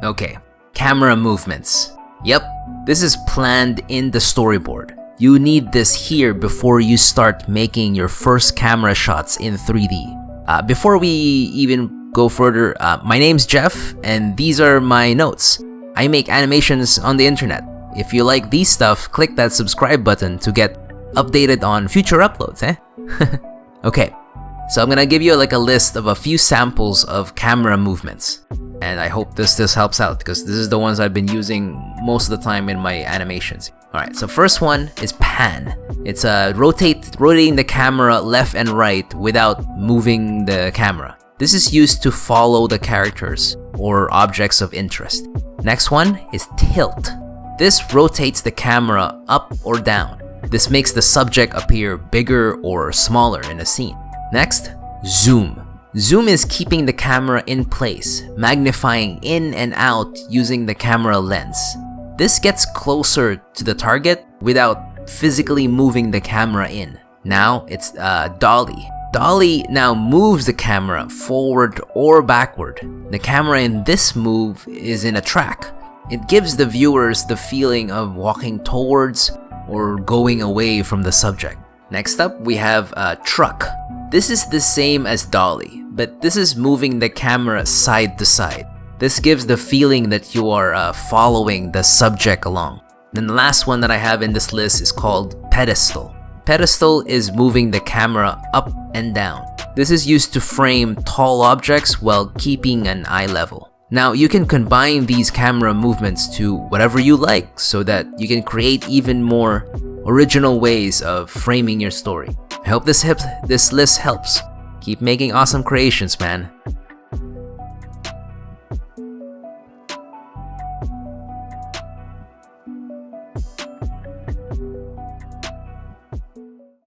Okay, camera movements. Yep, this is planned in the storyboard. You need this here before you start making your first camera shots in 3D. Before we even go further, my name's Jeff, and these are my notes. I make animations on the internet. If you like these stuff, click that subscribe button to get updated on future uploads, eh? Okay, so I'm gonna give you like a list of a few samples of camera movements. And I hope this helps out because this is the ones I've been using most of the time in my animations. Alright, so first one is pan. It's rotating the camera left and right without moving the camera. This is used to follow the characters or objects of interest. Next one is tilt. This rotates the camera up or down. This makes the subject appear bigger or smaller in a scene. Next, zoom. Zoom is keeping the camera in place, magnifying in and out using the camera lens. This gets closer to the target without physically moving the camera in. Now it's dolly. Dolly now moves the camera forward or backward. The camera in this move is in a track. It gives the viewers the feeling of walking towards or going away from the subject. Next up, we have truck. This is the same as dolly, but this is moving the camera side to side. This gives the feeling that you are following the subject along. Then the last one that I have in this list is called pedestal. Pedestal is moving the camera up and down. This is used to frame tall objects while keeping an eye level. Now you can combine these camera movements to whatever you like so that you can create even more original ways of framing your story. I hope this list helps. Keep making awesome creations, man.